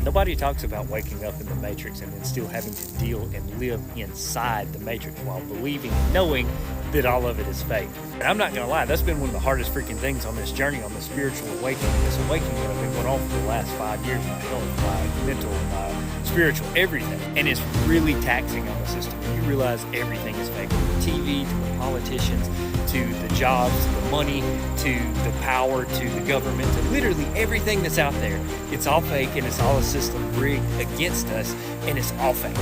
Nobody talks about waking up in the Matrix and then still having to deal and live inside the Matrix while believing and knowing that all of it is fake. And I'm not gonna lie, that's been one of the hardest freaking things on this journey, on this spiritual awakening, this awakening that I've been going on for the last 5 years, my health, my mental, my spiritual, everything. And it's really taxing on the system. You realize everything is fake. From the TV, to the politicians, to the jobs, to the money, to the power, to the government, to literally everything that's out there. It's all fake, and it's all a system rigged against us, and it's all fake.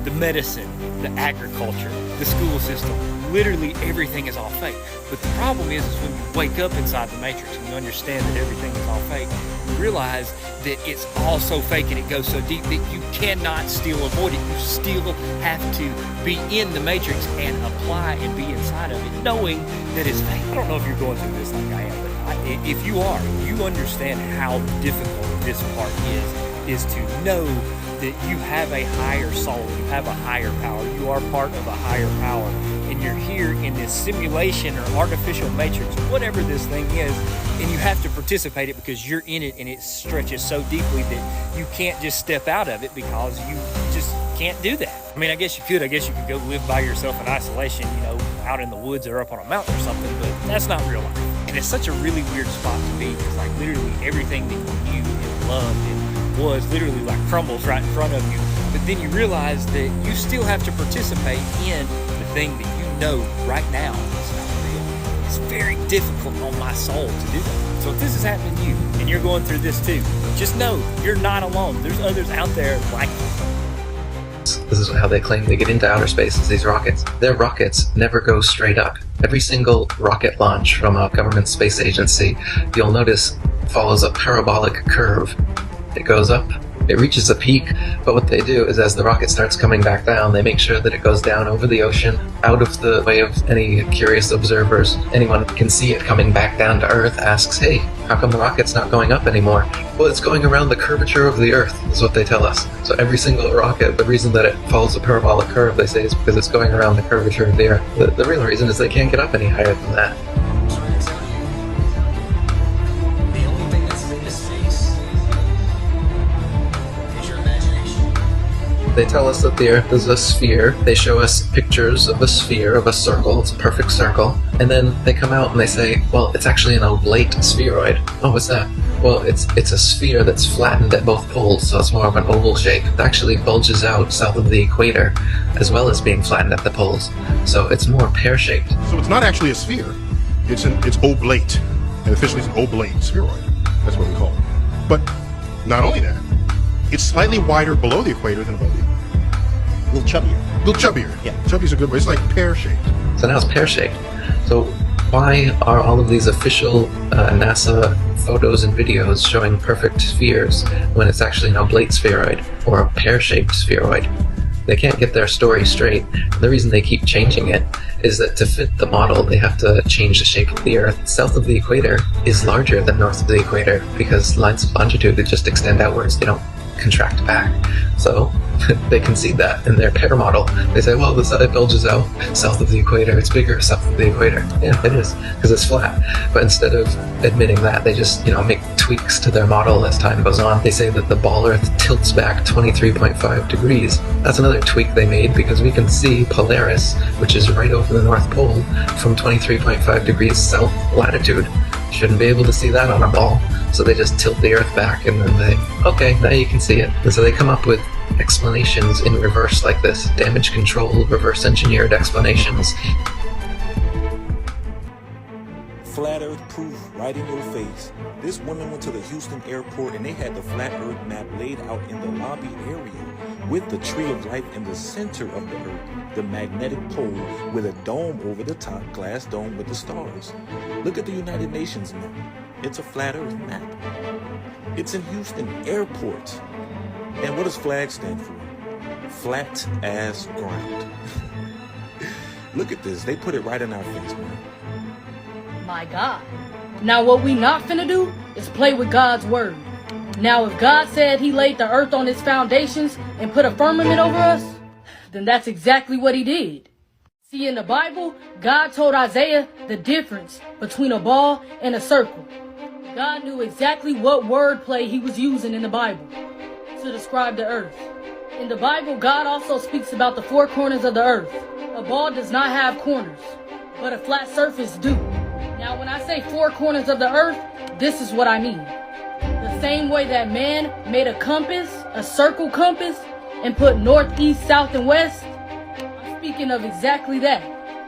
The medicine, the agriculture, the school system, literally everything is all fake. But the problem is when you wake up inside the Matrix and you understand that everything is all fake, you realize that it's all so fake and it goes so deep that you cannot still avoid it. You still have to be in the Matrix and apply and be inside of it, knowing that it's fake. I don't know if you're going through this like I am, but if you are, you understand how difficult this part is to know that you have a higher soul, you have a higher power, you are part of a higher power, and you're here in this simulation or artificial matrix, or whatever this thing is, and you have to participate in it because you're in it and it stretches so deeply that you can't just step out of it because you just can't do that. I mean, I guess you could go live by yourself in isolation, out in the woods or up on a mountain or something, but that's not real life. And it's such a really weird spot to be, because like literally everything that you knew and loved and was literally like crumbles right in front of you. But then you realize that you still have to participate in the thing that you know right now is not real. It's very difficult on my soul to do that. So if this is happening to you and you're going through this too, just know you're not alone. There's others out there like you. This is how they claim they get into outer space, is these rockets. Their rockets never go straight up. Every single rocket launch from a government space agency, you'll notice, follows a parabolic curve. It goes up, it reaches a peak, but what they do is as the rocket starts coming back down, they make sure that it goes down over the ocean, out of the way of any curious observers. Anyone can see it coming back down to Earth asks, hey, how come the rocket's not going up anymore? Well, it's going around the curvature of the Earth, is what they tell us. So every single rocket, the reason that it follows a parabolic curve, they say, is because it's going around the curvature of the Earth. The real reason is they can't get up any higher than that. They tell us that the Earth is a sphere. They show us pictures of a sphere, of a circle. It's a perfect circle. And then they come out and they say, well, it's actually an oblate spheroid. Oh, what's that? Well, it's a sphere that's flattened at both poles, so it's more of an oval shape. It actually bulges out south of the equator, as well as being flattened at the poles. So it's more pear-shaped. So it's not actually a sphere. It's oblate. And officially it's an oblate spheroid. That's what we call it. But not only that, it's slightly wider below the equator than above the equator. A little chubbier. A little chubbier. Yeah. Chubby's a good word. It's like pear-shaped. So now it's pear-shaped. So why are all of these official NASA photos and videos showing perfect spheres when it's actually an oblate spheroid or a pear-shaped spheroid? They can't get their story straight. The reason they keep changing it is that to fit the model, they have to change the shape of the Earth. South of the equator is larger than north of the equator because lines of longitude that just extend outwards, they don't contract back. So they concede that in their pear model. They say, well, it bulges out south of the equator. It's bigger south of the equator. Yeah, it is, because it's flat. But instead of admitting that, they just, make tweaks to their model as time goes on. They say that the ball Earth tilts back 23.5 degrees. That's another tweak they made because we can see Polaris, which is right over the North Pole, from 23.5 degrees south latitude. Shouldn't be able to see that on a ball. So they just tilt the Earth back and then okay, now you can see it. And so they come up with explanations in reverse like this. Damage control, reverse engineered explanations. Flat Earth proof right in your face. This woman went to the Houston airport and they had the Flat Earth map laid out in the lobby area with the tree of life in the center of the Earth, the magnetic pole with a dome over the top, glass dome with the stars. Look at the United Nations map. It's a Flat Earth map. It's in Houston airport. And what does FLAG stand for? Flat as ground. Look at this. They put it right in our face, man. My God. Now what we not finna do is play with God's word. Now if God said he laid the earth on its foundations and put a firmament over us, then that's exactly what he did. See, in the Bible, God told Isaiah the difference between a ball and a circle. God knew exactly what wordplay he was using in the Bible. to describe the earth. In the Bible, God also speaks about the four corners of the earth. A ball does not have corners, but a flat surface do. Now, when I say four corners of the earth, this is what I mean. The same way that man made a compass, a circle compass, and put north, east, south, and west, I'm speaking of exactly that.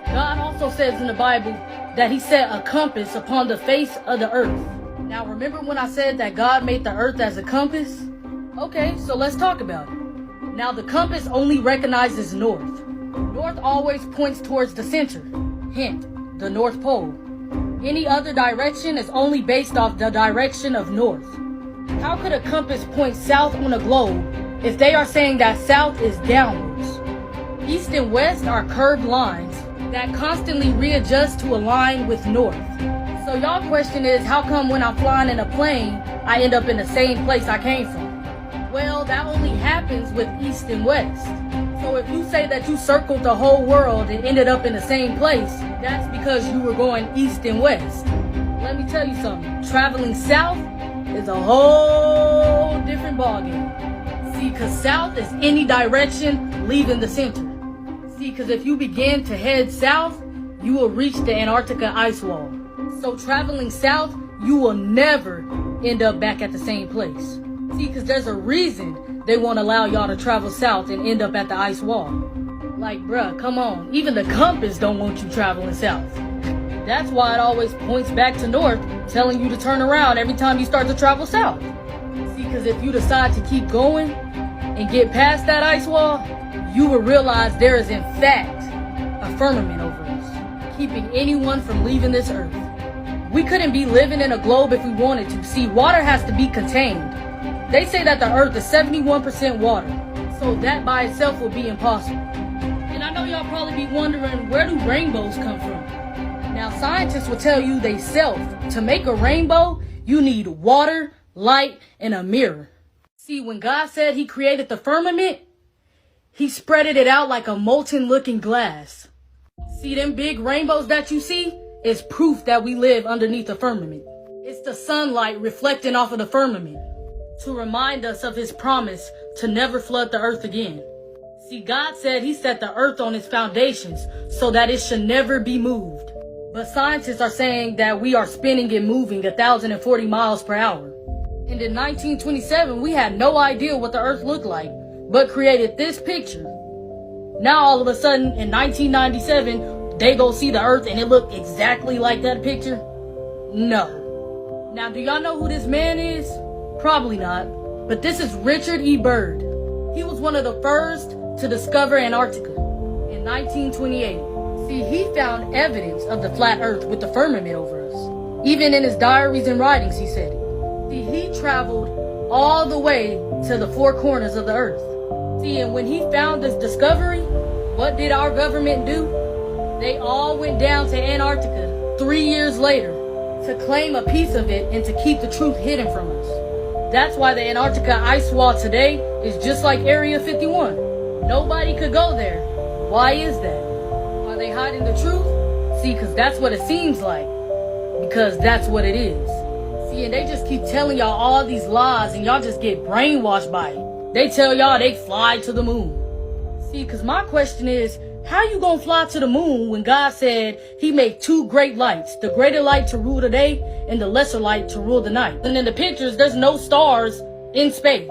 God also says in the Bible that he set a compass upon the face of the earth. Now, remember when I said that God made the earth as a compass? Okay, so let's talk about it. Now, the compass only recognizes north. North always points towards the center, hint, the North Pole. Any other direction is only based off the direction of north. How could a compass point south on a globe if they are saying that south is downwards? East and west are curved lines that constantly readjust to align with north. So y'all question is, how come when I'm flying in a plane, I end up in the same place I came from? Well, that only happens with east and west. So if you say that you circled the whole world and ended up in the same place, that's because you were going east and west. Let me tell you something. Traveling south is a whole different ballgame. See, because south is any direction leaving the center. See, because if you begin to head south, you will reach the Antarctica ice wall. So traveling south, you will never end up back at the same place. See, because there's a reason they won't allow y'all to travel south and end up at the ice wall. Like, bruh, come on. Even the compass don't want you traveling south. That's why it always points back to north, telling you to turn around every time you start to travel south. See, because if you decide to keep going and get past that ice wall, you will realize there is in fact a firmament over us, keeping anyone from leaving this earth. We couldn't be living in a globe if we wanted to. See, water has to be contained. They say that the earth is 71% water, so that by itself will be impossible. And I know y'all probably be wondering, where do rainbows come from? Now, scientists will tell you themselves, to make a rainbow, you need water, light, and a mirror. See, when God said he created the firmament, he spreaded it out like a molten looking glass. See, them big rainbows that you see is proof that we live underneath the firmament. It's the sunlight reflecting off of the firmament to remind us of his promise to never flood the earth again. See, God said he set the earth on its foundations so that it should never be moved. But scientists are saying that we are spinning and moving 1,040 miles per hour. And in 1927, we had no idea what the earth looked like, but created this picture. Now all of a sudden, in 1997, they go see the earth and it looked exactly like that picture? No. Now, do y'all know who this man is? Probably not, but this is Richard E. Byrd. He was one of the first to discover Antarctica in 1928. See, he found evidence of the flat earth with the firmament over us. Even in his diaries and writings, he said it. See, he traveled all the way to the four corners of the earth. See, and when he found this discovery, what did our government do? They all went down to Antarctica 3 years later to claim a piece of it and to keep the truth hidden from us. That's why the Antarctica ice wall today is just like Area 51. Nobody could go there. Why is that? Are they hiding the truth? See, because that's what it seems like. Because that's what it is. See, and they just keep telling y'all all these lies and y'all just get brainwashed by it. They tell y'all they fly to the moon. See, because my question is, how you gonna fly to the moon when God said he made two great lights, the greater light to rule the day and the lesser light to rule the night? And in the pictures, there's no stars in space.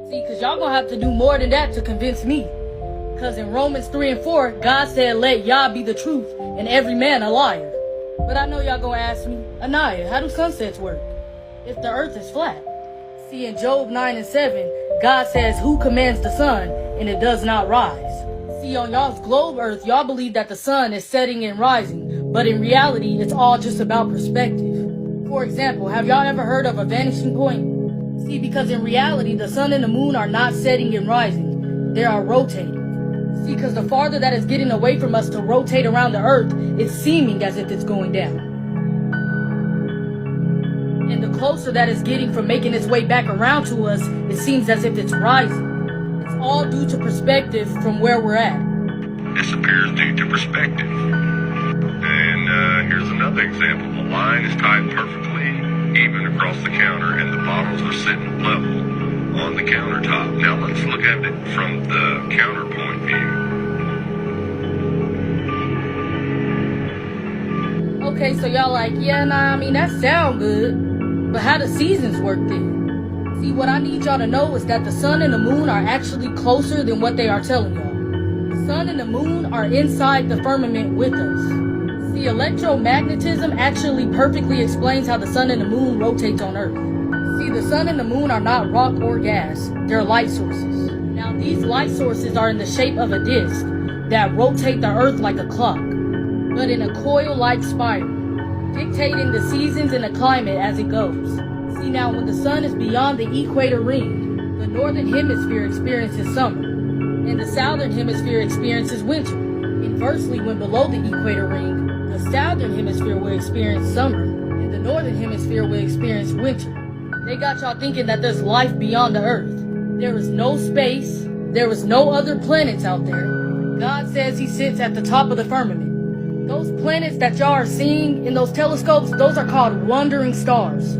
See, because y'all gonna have to do more than that to convince me. Because in Romans 3 and 4, God said, let Yah be the truth and every man a liar. But I know y'all gonna ask me, Anaya, how do sunsets work if the earth is flat? See, in Job 9 and 7, God says, who commands the sun and it does not rise? See, on y'all's globe earth, y'all believe that the sun is setting and rising, but in reality, it's all just about perspective. For example, have y'all ever heard of a vanishing point? See, because in reality, the sun and the moon are not setting and rising, they are rotating. See, because the farther that is getting away from us to rotate around the earth, it's seeming as if it's going down. And the closer that it's getting from making its way back around to us, it seems as if it's rising. It's all due to perspective from where we're at. This appears due to perspective. And here's another example. The line is tied perfectly even across the counter and the bottles are sitting level on the countertop. Now let's look at it from the counterpoint view. Okay, so y'all like, yeah, nah, I mean, that sound good. But how do seasons work then? See, what I need y'all to know is that the sun and the moon are actually closer than what they are telling y'all. The sun and the moon are inside the firmament with us. See, electromagnetism actually perfectly explains how the sun and the moon rotate on Earth. See, the sun and the moon are not rock or gas. They're light sources. Now, these light sources are in the shape of a disk that rotate the Earth like a clock, but in a coil-like spiral, dictating the seasons and the climate as it goes. See, now when the sun is beyond the equator ring, the northern hemisphere experiences summer, and the southern hemisphere experiences winter. Inversely, when below the equator ring, the southern hemisphere will experience summer, and the northern hemisphere will experience winter. They got y'all thinking that there's life beyond the Earth. There is no space, there is no other planets out there. God says he sits at the top of the firmament. Those planets that y'all are seeing in those telescopes, those are called wandering stars.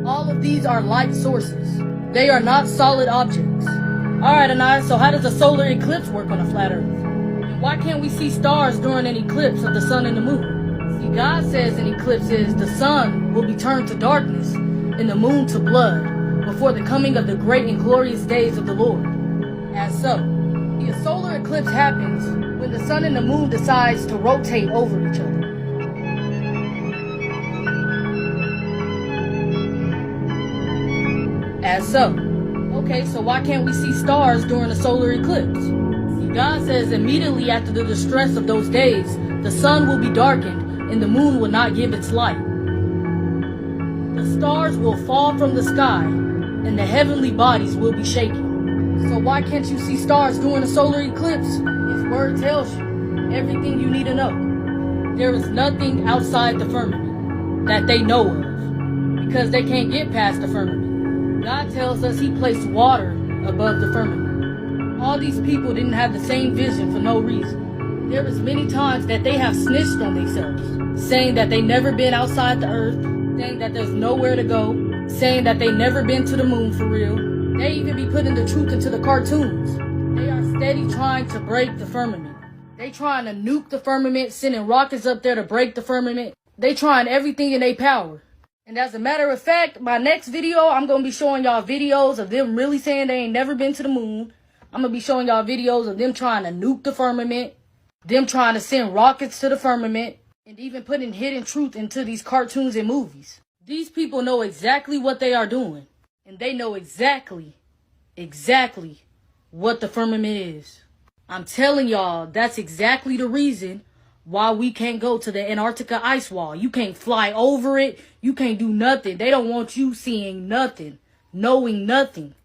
All of these are light sources. They are not solid objects. Alright, Anaya, so how does a solar eclipse work on a flat Earth? And why can't we see stars during an eclipse of the sun and the moon? See, God says in eclipses, the sun will be turned to darkness and the moon to blood before the coming of the great and glorious days of the Lord. As so, the solar eclipse happens when the sun and the moon decides to rotate over each other. As so. Okay, so why can't we see stars during a solar eclipse? See, God says immediately after the distress of those days, the sun will be darkened and the moon will not give its light. The stars will fall from the sky and the heavenly bodies will be shaken. So why can't you see stars during a solar eclipse? His word tells you everything you need to know. There is nothing outside the firmament that they know of, because they can't get past the firmament. God tells us he placed water above the firmament. All these people didn't have the same vision for no reason. There was many times that they have snitched on themselves, saying that they never been outside the earth, saying that there's nowhere to go, saying that they never been to the moon for real. They even be putting the truth into the cartoons. They are steady trying to break the firmament. They trying to nuke the firmament, sending rockets up there to break the firmament. They trying everything in their power. And as a matter of fact, my next video, I'm going to be showing y'all videos of them really saying they ain't never been to the moon. I'm going to be showing y'all videos of them trying to nuke the firmament, them trying to send rockets to the firmament, and even putting hidden truth into these cartoons and movies. These people know exactly what they are doing. And they know exactly what the firmament is. I'm telling y'all, that's exactly the reason why we can't go to the Antarctica ice wall. You can't fly over it. You can't do nothing. They don't want you seeing nothing, knowing nothing.